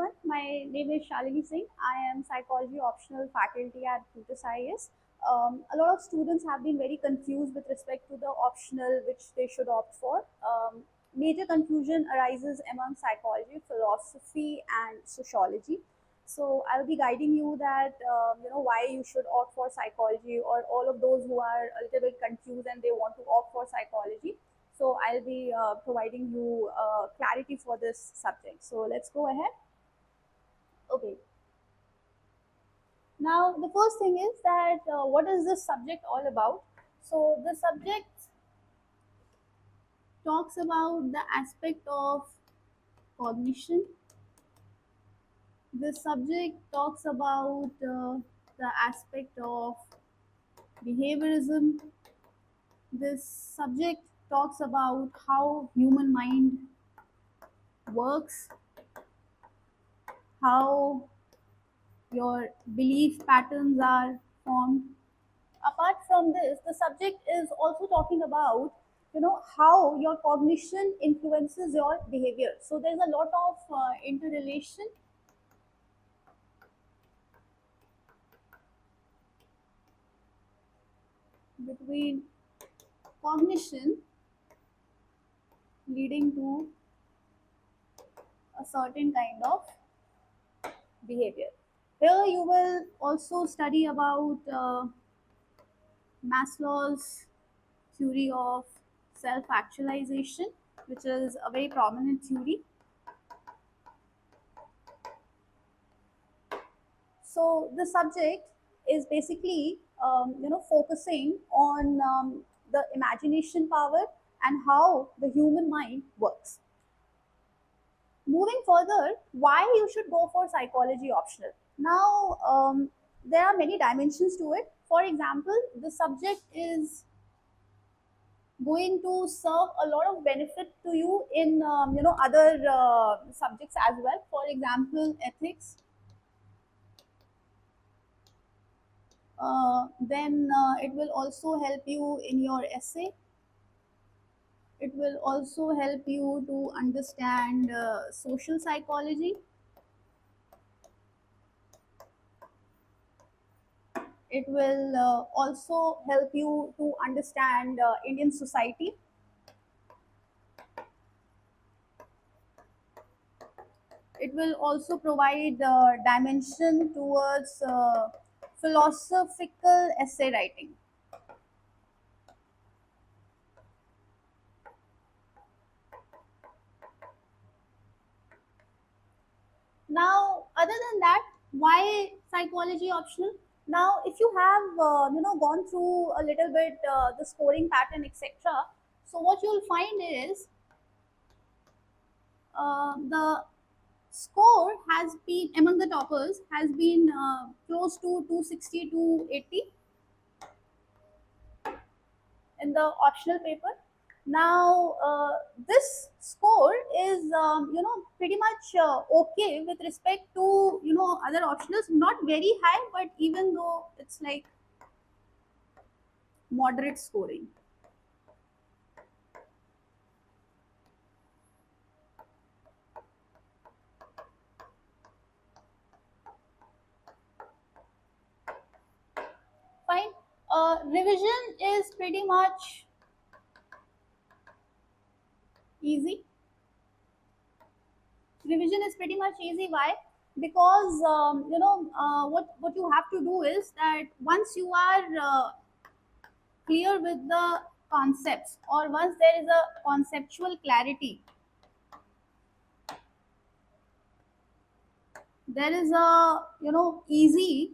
everyone. My name is Shalini Singh. I am psychology optional faculty at Tutus IAS. A lot of students have been very confused with respect to the optional which they should opt for. Major confusion arises among psychology, philosophy, and sociology. So I'll be guiding you that why you should opt for psychology, or all of those who are a little bit confused and they want to opt for psychology. So I'll be providing you clarity for this subject. So let's go ahead. Okay. Now the first thing is that what is this subject all about? So the subject talks about the aspect of cognition. This subject talks about the aspect of behaviorism. This subject talks about how human mind works, how your belief patterns are formed. Apart from this, the subject is also talking about how your cognition influences your behavior. So there's a lot of interrelation between cognition leading to a certain kind of behavior. Here you will also study about Maslow's theory of self actualization, which is a very prominent theory. So the subject is basically focusing on the imagination power and how the human mind works. Moving further, why you should go for psychology optional? Now there are many dimensions to it. For example, the subject is going to serve a lot of benefit to you in other subjects as well. For example, ethics. Then it will also help you in your essay. It will also help you to understand social psychology. It will also help you to understand Indian society. It will also provide dimension towards philosophical essay writing. Now, other than that, why psychology optional? Now, if you have gone through a little bit the scoring pattern, etc., so what you'll find is the score has been among the toppers has been close to 260 to 80 in the optional paper. Now, this score is pretty much okay with respect to other optionals. Not very high, but even though it's like moderate scoring. Fine. Revision is pretty much easy. Revision is pretty much easy. Why? Because what you have to do is that once you are clear with the concepts, or once there is a conceptual clarity, there is a easy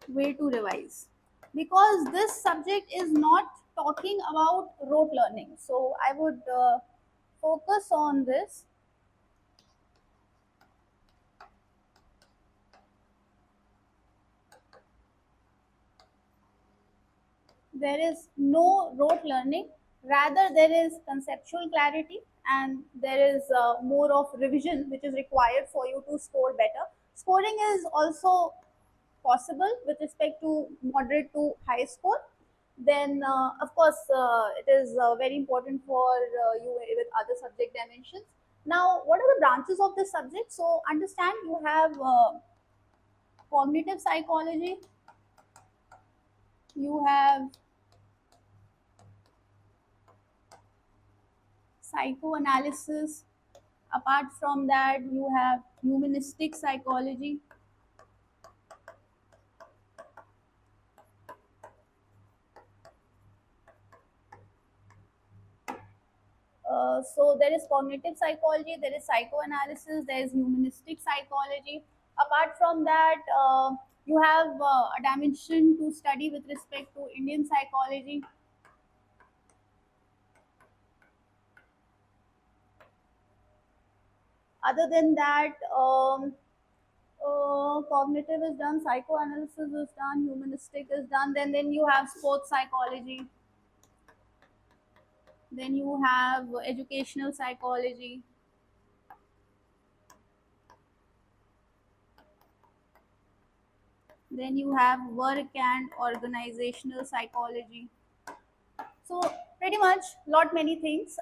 way to revise, because this subject is not talking about rote learning. So I would focus on this. There is no rote learning, rather there is conceptual clarity, and there is more of revision which is required for you to score better. Scoring is also possible with respect to moderate to high score. Then of course it is very important for you with other subject dimensions. Now, what are the branches of this subject? So, understand you have cognitive psychology, you have psychoanalysis. Apart from that, you have humanistic psychology. So there is cognitive psychology, there is psychoanalysis, there is humanistic psychology. Apart from that, you have a dimension to study with respect to Indian psychology. Other than that, cognitive is done, psychoanalysis is done, humanistic is done. Then you have sports psychology. Then you have educational psychology. Then you have work and organizational psychology. So pretty much lot many things.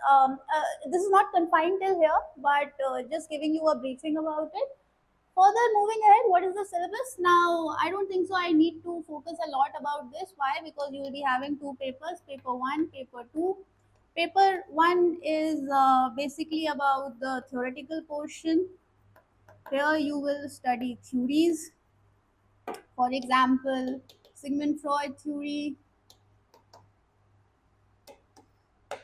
This is not confined till here, but just giving you a briefing about it. Further moving ahead, what is the syllabus? Now, I don't think so. I need to focus a lot about this. Why? Because you will be having two papers, paper one, paper two. Paper one is basically about the theoretical portion. Here you will study theories. For example, Sigmund Freud theory.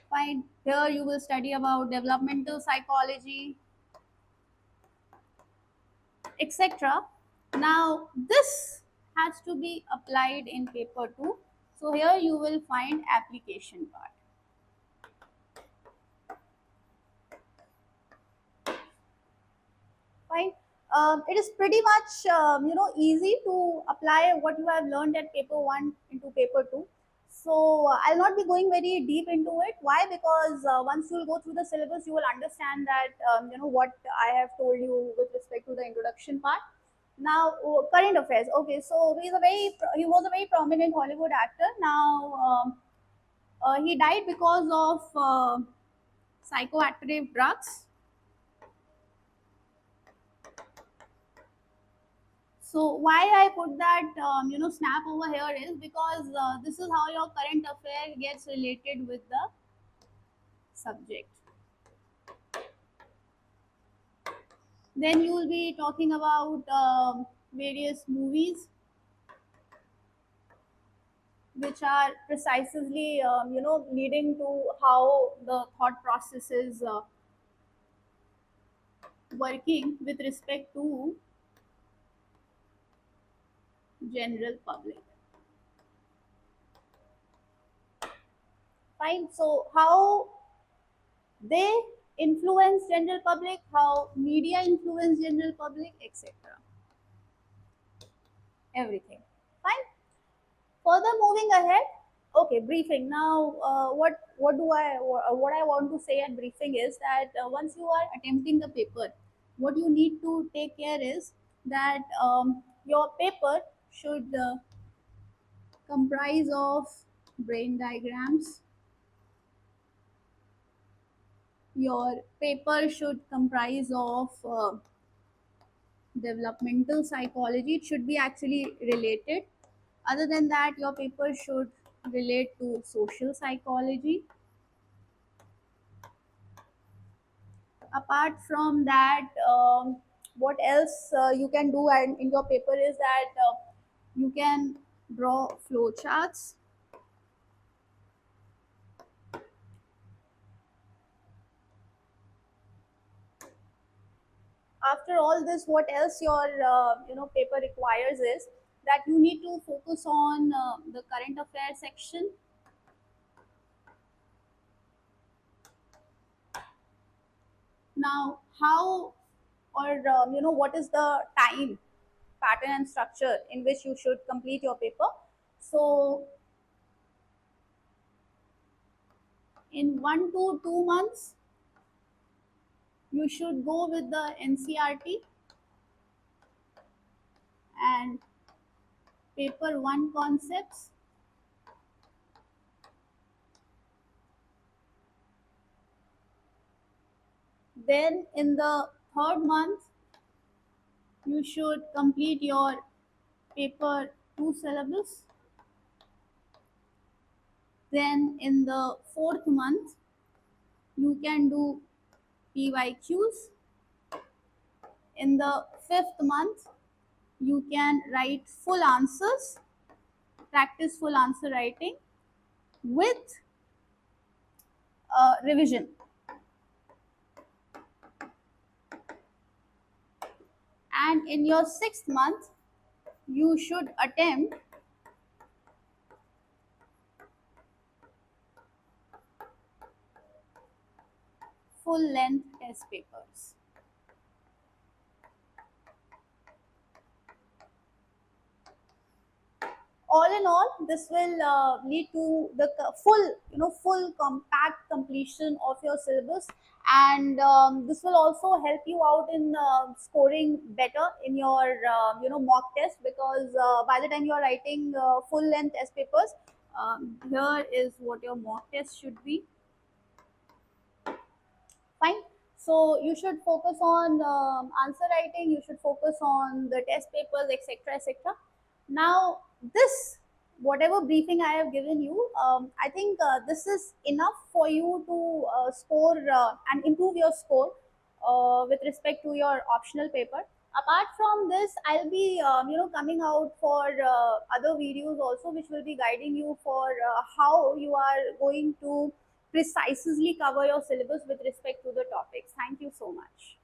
Fine. Here you will study about developmental psychology, etc. Now, this has to be applied in paper 2. So, here you will find application part. Fine. It is pretty much easy to apply what you have learned at paper 1 into paper 2. So I'll not be going very deep into it. Why? Because once you'll go through the syllabus, you will understand that what I have told you with respect to the introduction part. Now, current affairs. Okay, so he was a very prominent Hollywood actor. Now, he died because of psychoactive drugs. So why I put that snap over here is because this is how your current affair gets related with the subject. Then you will be talking about various movies which are precisely leading to how the thought process is working with respect to general public. Fine. So how they influence general public, how media influence general public, etc. Everything. Fine. Further moving ahead. Okay, briefing. Now, what I want to say at briefing is that once you are attempting the paper, what you need to take care is that your paper should comprise of brain diagrams. Your paper should comprise of developmental psychology. It should be actually related. Other than that, your paper should relate to social psychology. Apart from that, what else you can do and in your paper is that you can draw flow charts. After all this, what else your paper requires is that you need to focus on the current affairs section. Now, how or what is the time pattern and structure in which you should complete your paper? So in 1 to 2 months you should go with the NCRT and paper 1 concepts. Then in the third month, you should complete your paper 2 syllabus. Then in the fourth month, you can do PYQs. In the fifth month, you can write full answers, practice full answer writing with revision. And in your sixth month, you should attempt full length test papers. All in all, this will lead to the full, full compact completion of your syllabus, and this will also help you out in scoring better in your mock test, because by the time you are writing full length test papers, here is what your mock test should be. Fine. So you should focus on answer writing, you should focus on the test papers, etc., etc. Now, this, whatever briefing I have given you, I think this is enough for you to score and improve your score with respect to your optional paper. Apart from this, I'll be coming out for other videos also, which will be guiding you for how you are going to precisely cover your syllabus with respect to the topics. Thank you so much.